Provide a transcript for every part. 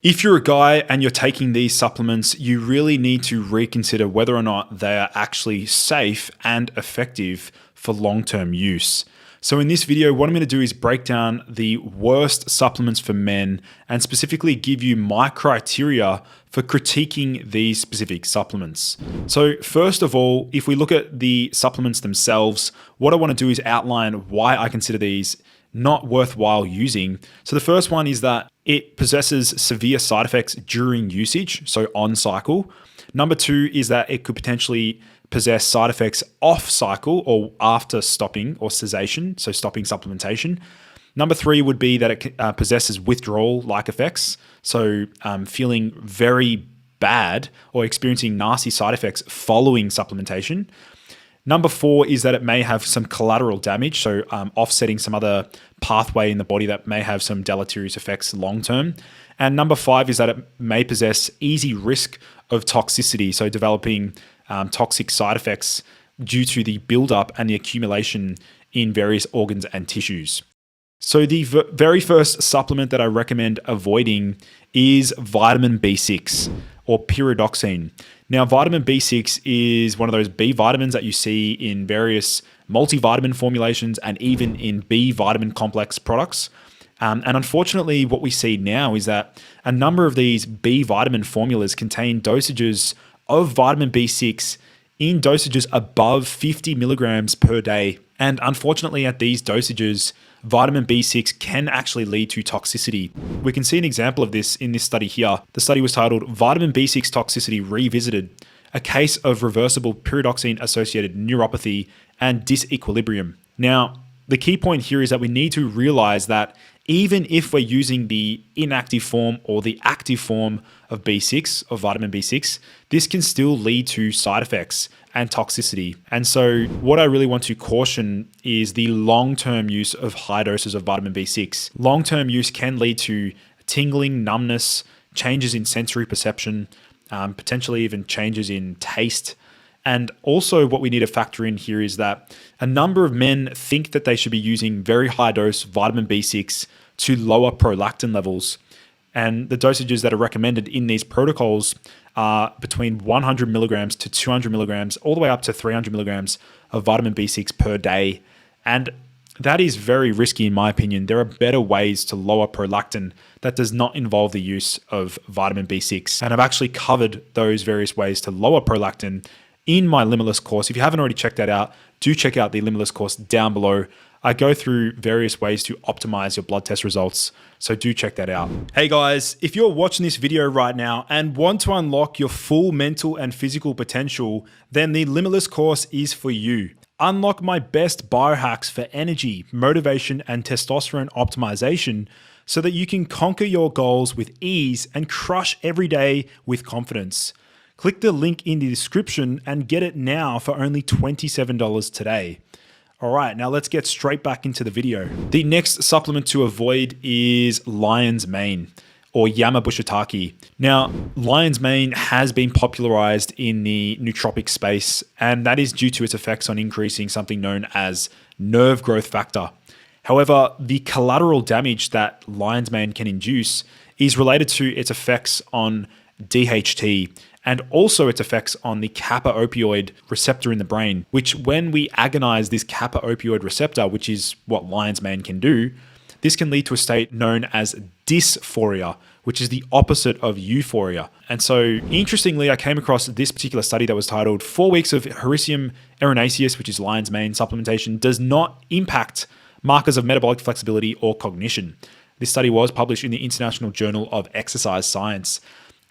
If you're a guy and you're taking these supplements, you really need to reconsider whether or not they are actually safe and effective for long-term use. So in this video, what I'm going to do is break down the worst supplements for men and specifically give you my criteria for critiquing these specific supplements. So first of all, if we look at the supplements themselves, what I want to do is outline why I consider these not worthwhile using. So the first one is that it possesses severe side effects during usage, so on cycle. Number two is that it could potentially possess side effects off cycle or after stopping or cessation, so stopping supplementation. Number three would be that it possesses withdrawal-like effects, so feeling very bad or experiencing nasty side effects following supplementation. Number four is that it may have some collateral damage, so offsetting some other pathway in the body that may have some deleterious effects long term. And number five is that it may possess easy risk of toxicity, so developing toxic side effects due to the buildup and the accumulation in various organs and tissues. So the very first supplement that I recommend avoiding is vitamin B6 or pyridoxine. Now, vitamin B6 is one of those B vitamins that you see in various multivitamin formulations and even in B vitamin complex products. And unfortunately, what we see now is that a number of these B vitamin formulas contain dosages of vitamin B6 in dosages above 50 milligrams per day. And unfortunately, at these dosages, vitamin B6 can actually lead to toxicity. We can see an example of this in this study here. The study was titled Vitamin B6 Toxicity Revisited, a case of reversible pyridoxine-associated neuropathy and disequilibrium. Now, the key point here is that we need to realize that even if we're using the inactive form or the active form of B6, of vitamin B6, this can still lead to side effects and toxicity. And so what I really want to caution is the long-term use of high doses of vitamin B6. Long-term use can lead to tingling, numbness, changes in sensory perception, potentially even changes in taste. And also what we need to factor in here is that a number of men think that they should be using very high dose vitamin B6 to lower prolactin levels. And the dosages that are recommended in these protocols are between 100 milligrams to 200 milligrams, all the way up to 300 milligrams of vitamin B6 per day. And that is very risky in my opinion. There are better ways to lower prolactin that does not involve the use of vitamin B6. And I've actually covered those various ways to lower prolactin in my Limitless course. If you haven't already checked that out, do check out the Limitless course down below. I go through various ways to optimize your blood test results, so do check that out. Hey guys, if you're watching this video right now and want to unlock your full mental and physical potential, then the Limitless course is for you. Unlock my best biohacks for energy, motivation, and testosterone optimization so that you can conquer your goals with ease and crush every day with confidence. Click the link in the description and get it now for only $27 today. All right, now let's get straight back into the video. The next supplement to avoid is lion's mane or Yamabushitake. Now, lion's mane has been popularized in the nootropic space, and that is due to its effects on increasing something known as nerve growth factor. However, the collateral damage that lion's mane can induce is related to its effects on DHT and also its effects on the kappa opioid receptor in the brain, which when we agonize this kappa opioid receptor, which is what lion's mane can do, this can lead to a state known as dysphoria, which is the opposite of euphoria. And so interestingly, I came across this particular study that was titled 4 weeks of Hericium erinaceus, which is lion's mane supplementation, does not impact markers of metabolic flexibility or cognition. This study was published in the International Journal of Exercise Science.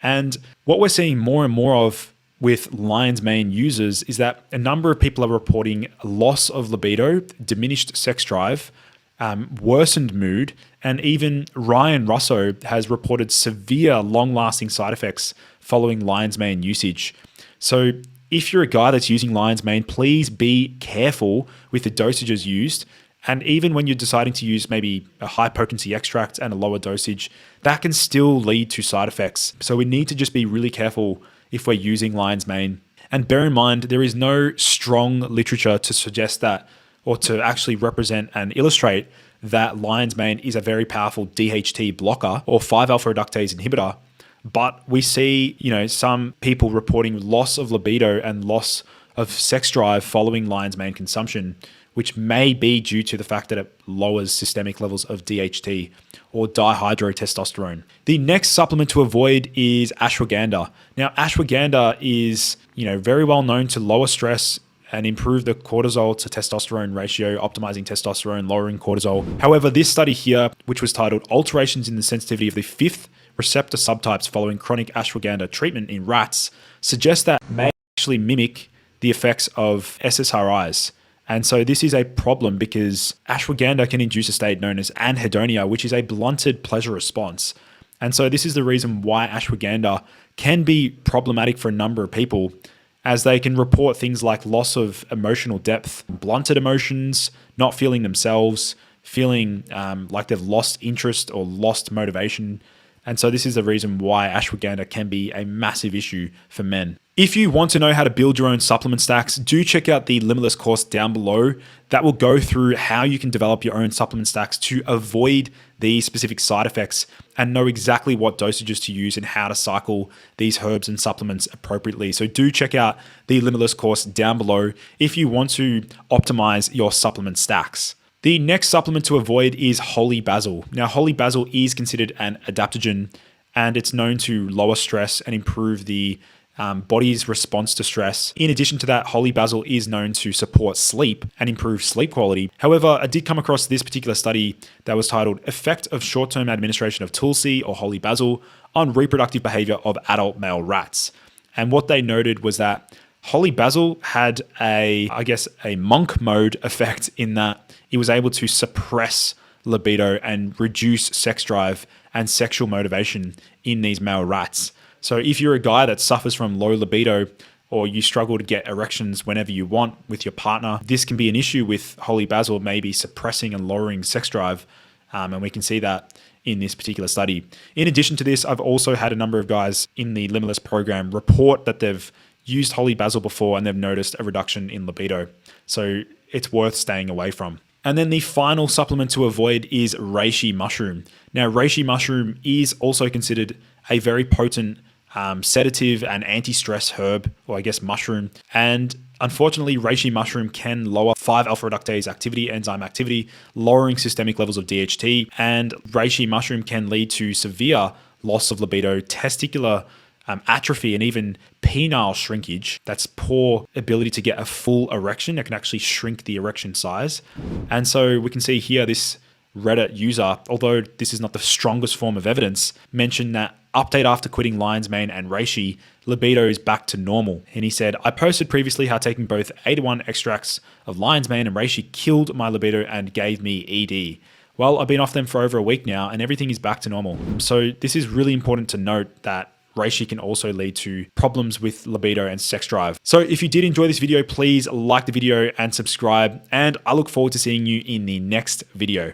And what we're seeing more and more of with lion's mane users is that a number of people are reporting loss of libido, diminished sex drive, worsened mood, and even Ryan Russo has reported severe long-lasting side effects following lion's mane usage. So if you're a guy that's using lion's mane, please be careful with the dosages used. And even when you're deciding to use maybe a high potency extract and a lower dosage, that can still lead to side effects. So we need to just be really careful if we're using lion's mane. And bear in mind, there is no strong literature to suggest that or to actually represent and illustrate that lion's mane is a very powerful DHT blocker or 5-alpha reductase inhibitor. But we see, some people reporting loss of libido and loss of sex drive following lion's mane consumption, which may be due to the fact that it lowers systemic levels of DHT or dihydrotestosterone. The next supplement to avoid is ashwagandha. Now, ashwagandha is, very well known to lower stress and improve the cortisol to testosterone ratio, optimizing testosterone, lowering cortisol. However, this study here, which was titled Alterations in the Sensitivity of the Fifth Receptor Subtypes Following Chronic Ashwagandha Treatment in Rats, suggests that may actually mimic the effects of SSRIs. And so this is a problem because ashwagandha can induce a state known as anhedonia, which is a blunted pleasure response. And so this is the reason why ashwagandha can be problematic for a number of people, as they can report things like loss of emotional depth, blunted emotions, not feeling themselves, feeling like they've lost interest or lost motivation. And so this is the reason why ashwagandha can be a massive issue for men. If you want to know how to build your own supplement stacks, do check out the Limitless course down below. That will go through how you can develop your own supplement stacks to avoid these specific side effects and know exactly what dosages to use and how to cycle these herbs and supplements appropriately. So do check out the Limitless course down below if you want to optimize your supplement stacks. The next supplement to avoid is holy basil. Now, holy basil is considered an adaptogen, and it's known to lower stress and improve the body's response to stress. In addition to that, holy basil is known to support sleep and improve sleep quality. However, I did come across this particular study that was titled Effect of Short-Term Administration of Tulsi or Holy Basil on Reproductive Behavior of Adult Male Rats. And what they noted was that holy basil had a monk mode effect in that it was able to suppress libido and reduce sex drive and sexual motivation in these male rats. So if you're a guy that suffers from low libido or you struggle to get erections whenever you want with your partner, this can be an issue with holy basil, maybe suppressing and lowering sex drive. And we can see that in this particular study. In addition to this, I've also had a number of guys in the Limitless program report that they've used holy basil before and they've noticed a reduction in libido. So it's worth staying away from. And then the final supplement to avoid is reishi mushroom. Now, reishi mushroom is also considered a very potent sedative and anti-stress herb, or mushroom. And unfortunately, reishi mushroom can lower 5-alpha reductase activity, enzyme activity, lowering systemic levels of DHT. And reishi mushroom can lead to severe loss of libido, testicular atrophy, and even penile shrinkage. That's poor ability to get a full erection. It can actually shrink the erection size. And so we can see here this Reddit user, although this is not the strongest form of evidence, mentioned that update after quitting lion's mane and reishi, libido is back to normal. And he said, I posted previously how taking both 8-to-1 extracts of lion's mane and reishi killed my libido and gave me ED. Well, I've been off them for over a week now and everything is back to normal. So this is really important to note that reishi can also lead to problems with libido and sex drive. So if you did enjoy this video, please like the video and subscribe. And I look forward to seeing you in the next video.